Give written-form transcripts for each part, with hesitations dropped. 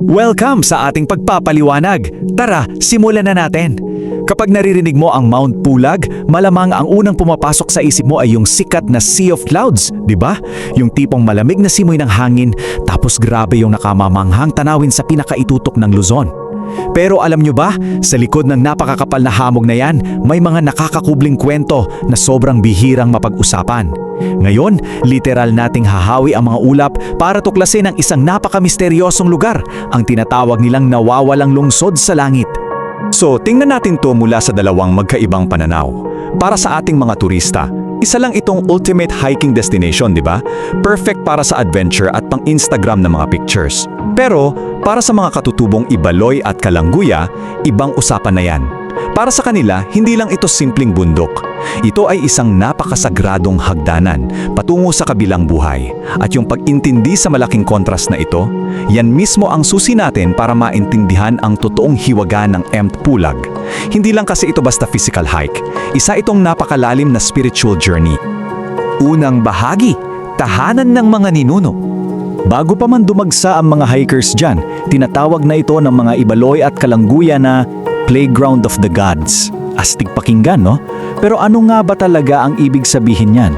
Welcome sa ating pagpapaliwanag. Tara, simulan na natin. Kapag naririnig mo ang Mount Pulag, malamang ang unang pumapasok sa isip mo ay yung sikat na Sea of Clouds, di ba? Yung tipong malamig na simoy ng hangin, tapos grabe yung nakamamanghang tanawin sa pinakaitutok ng Luzon. Pero alam nyo ba, sa likod ng napakakapal na hamog na yan, may mga nakakakubling kwento na sobrang bihirang mapag-usapan. Ngayon, literal nating hahawi ang mga ulap para tuklasin ang isang napakamisteryosong lugar, ang tinatawag nilang nawawalang lungsod sa langit. So, tingnan natin to mula sa dalawang magkaibang pananaw. Para sa ating mga turista, isa lang itong ultimate hiking destination, di ba? Perfect para sa adventure at pang-Instagram na mga pictures. Pero, para sa mga katutubong Ibaloy at Kalangguya, ibang usapan na yan. Para sa kanila, hindi lang ito simpleng bundok. Ito ay isang napakasagradong hagdanan patungo sa kabilang buhay. At yung pag-intindi sa malaking kontrast na ito, yan mismo ang susi natin para maintindihan ang totoong hiwaga ng Mount Pulag. Hindi lang kasi ito basta physical hike, isa itong napakalalim na spiritual journey. Unang bahagi, tahanan ng mga ninuno. Bago pa man dumagsa ang mga hikers dyan, tinatawag na ito ng mga Ibaloy at Kalangguya na Playground of the Gods. Astig pakinggan, no? Pero ano nga ba talaga ang ibig sabihin niyan?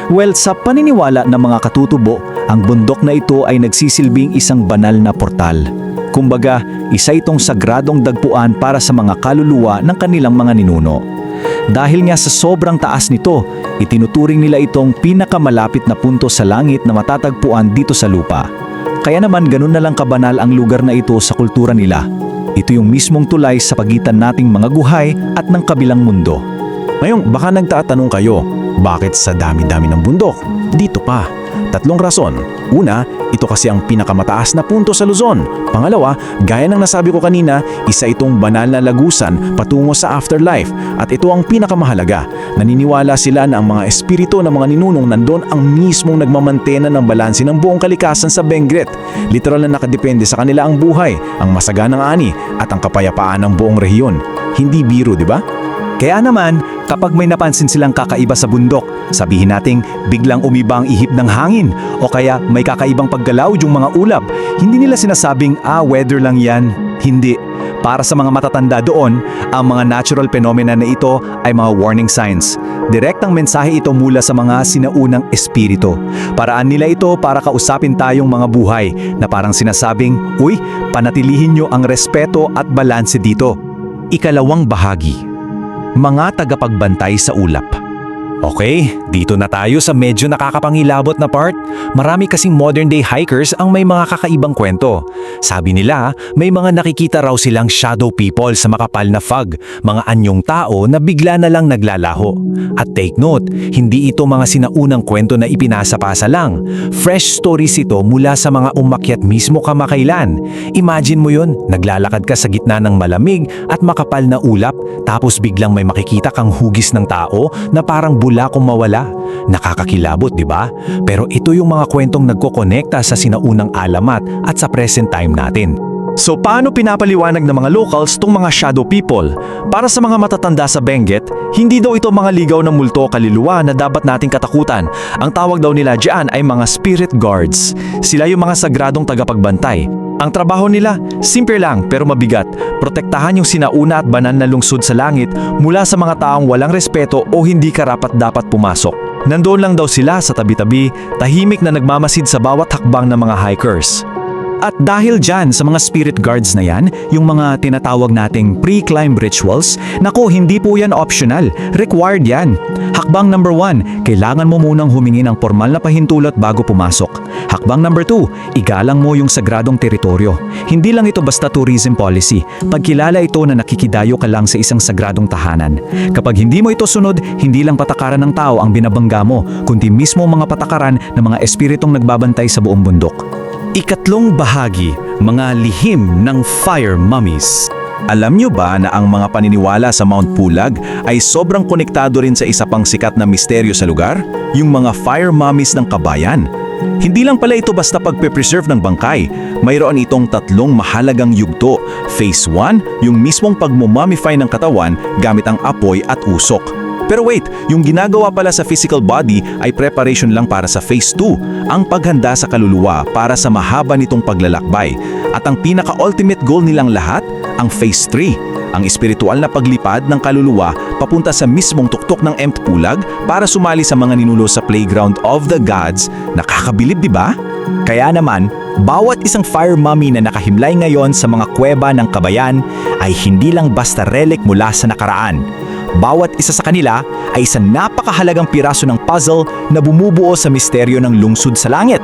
Well, sa paniniwala ng mga katutubo, ang bundok na ito ay nagsisilbing isang banal na portal. Kumbaga, isa itong sagradong dagpuan para sa mga kaluluwa ng kanilang mga ninuno. Dahil nga sa sobrang taas nito, itinuturing nila itong pinakamalapit na punto sa langit na matatagpuan dito sa lupa. Kaya naman ganun na lang kabanal ang lugar na ito sa kultura nila. Ito yung mismong tulay sa pagitan nating mga guhay at ng kabilang mundo. Ngayong baka nagtatanong kayo, bakit sa dami-dami ng bundok? Dito pa. 3 rason. Una, ito kasi ang pinakamataas na punto sa Luzon. Pangalawa, gaya ng nasabi ko kanina, isa itong banal na lagusan patungo sa afterlife. At ito ang pinakamahalaga. Naniniwala sila na ang mga espiritu ng mga ninunong nandun ang mismong nagmamantena ng balanse ng buong kalikasan sa Benguet. Literal na nakadepende sa kanila ang buhay, ang masaganang ani, at ang kapayapaan ng buong rehiyon. Hindi biro, di ba? Kaya naman, kapag may napansin silang kakaiba sa bundok, sabihin nating biglang umiba ang ihip ng hangin o kaya may kakaibang paggalaw yung mga ulap, hindi nila sinasabing, weather lang yan. Hindi. Para sa mga matatanda doon, ang mga natural phenomena na ito ay mga warning signs. Direktang mensahe ito mula sa mga sinaunang espiritu. Paraan nila ito para kausapin tayong mga buhay na parang sinasabing, uy, panatilihin nyo ang respeto at balanse dito. Ikalawang bahagi. Mga tagapagbantay sa ulap. Okay, dito na tayo sa medyo nakakapangilabot na part. Marami kasing modern day hikers ang may mga kakaibang kwento. Sabi nila, may mga nakikita raw silang shadow people sa makapal na fog, mga anyong tao na bigla na lang naglalaho. At take note, hindi ito mga sinaunang kwento na ipinasa-pasa lang. Fresh stories ito mula sa mga umakyat mismo kamakailan. Imagine mo yun, naglalakad ka sa gitna ng malamig at makapal na ulap, tapos biglang may makikita kang hugis ng tao na parang bula kung mawala. Nakakakilabot, di ba? Pero ito yung mga kwentong nagkokonekta sa sinaunang alamat at sa present time natin. So paano pinapaliwanag ng mga locals tong mga shadow people? Para sa mga matatanda sa Benguet, hindi daw ito mga ligaw na multo o kaluluwa na dapat nating katakutan. Ang tawag daw nila diyan ay mga spirit guards. Sila yung mga sagradong tagapagbantay. Ang trabaho nila, simple lang pero mabigat. Protektahan yung sinauna at banal na lungsod sa langit mula sa mga taong walang respeto o hindi karapat-dapat pumasok. Nandoon lang daw sila sa tabi-tabi, tahimik na nagmamasid sa bawat hakbang ng mga hikers. At dahil dyan sa mga spirit guards na yan, yung mga tinatawag nating pre-climb rituals, naku, hindi po yan optional, required yan. Hakbang number 1, kailangan mo munang humingi ng formal na pahintulot bago pumasok. Hakbang number 2, igalang mo yung sagradong teritoryo. Hindi lang ito basta tourism policy, pagkilala ito na nakikidayo ka lang sa isang sagradong tahanan. Kapag hindi mo ito sunod, hindi lang patakaran ng tao ang binabangga mo, kundi mismo mga patakaran ng mga espiritong nagbabantay sa buong bundok. Ikatlong bahagi, mga lihim ng fire mummies. Alam nyo ba na ang mga paniniwala sa Mount Pulag ay sobrang konektado rin sa isa pang sikat na misteryo sa lugar? Yung mga fire mummies ng kabayan. Hindi lang pala ito basta pagpe-preserve ng bangkay. Mayroon itong 3 mahalagang yugto. Phase 1, yung mismong pagmumumify ng katawan gamit ang apoy at usok. Pero wait, yung ginagawa pala sa physical body ay preparation lang para sa phase 2, ang paghanda sa kaluluwa para sa mahaba nitong paglalakbay. At ang pinaka-ultimate goal nilang lahat, ang phase 3, ang espiritual na paglipad ng kaluluwa papunta sa mismong tuktok ng Mt. Pulag para sumali sa mga ninuno sa playground of the gods. Nakakabilib, di ba? Kaya naman, bawat isang fire mummy na nakahimlay ngayon sa mga kuweba ng Kabayan ay hindi lang basta relic mula sa nakaraan. Bawat isa sa kanila ay isang napakahalagang piraso ng puzzle na bumubuo sa misteryo ng lungsod sa langit.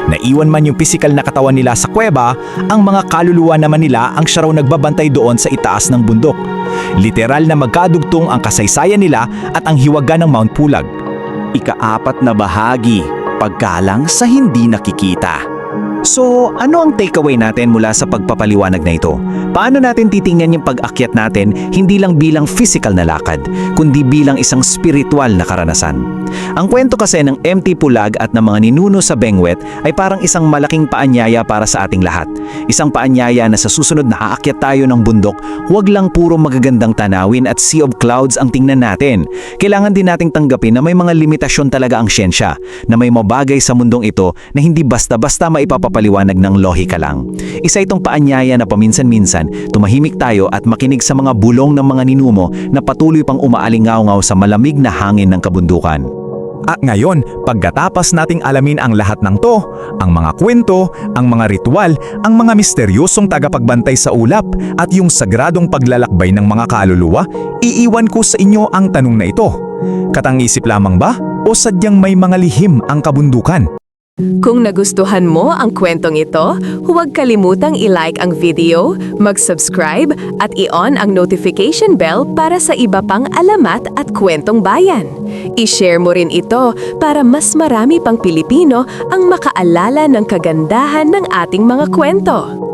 Naiwan man yung pisikal na katawan nila sa kuweba, ang mga kaluluwa naman nila ang siya raw nagbabantay doon sa itaas ng bundok. Literal na magkadugtong ang kasaysayan nila at ang hiwaga ng Mount Pulag. Ika-4 na bahagi, paggalang sa hindi nakikita. So, ano ang takeaway natin mula sa pagpapaliwanag na ito? Paano natin titingnan yung pag-akyat natin hindi lang bilang physical na lakad, kundi bilang isang spiritual na karanasan? Ang kwento kasi ng Mt. Pulag at ng mga ninuno sa Benguet ay parang isang malaking paanyaya para sa ating lahat. Isang paanyaya na sa susunod na aakyat tayo ng bundok, huwag lang puro magagandang tanawin at sea of clouds ang tingnan natin. Kailangan din nating tanggapin na may mga limitasyon talaga ang siyensya, na may mabagay sa mundong ito na hindi basta-basta maipapapaliwanag ng lohika lang. Isa itong paanyaya na paminsan-minsan, tumahimik tayo at makinig sa mga bulong ng mga ninuno na patuloy pang umaalingaw-ngaw sa malamig na hangin ng kabundukan. At ngayon, pagkatapos nating alamin ang lahat ng to, ang mga kwento, ang mga ritual, ang mga misteryosong tagapagbantay sa ulap, at yung sagradong paglalakbay ng mga kaluluwa, iiwan ko sa inyo ang tanong na ito. Katang-isip lamang ba o sadyang may mga lihim ang kabundukan? Kung nagustuhan mo ang kwentong ito, huwag kalimutang i-like ang video, mag-subscribe at i-on ang notification bell para sa iba pang alamat at kwentong bayan. I-share mo rin ito para mas marami pang Pilipino ang makaalala ng kagandahan ng ating mga kwento.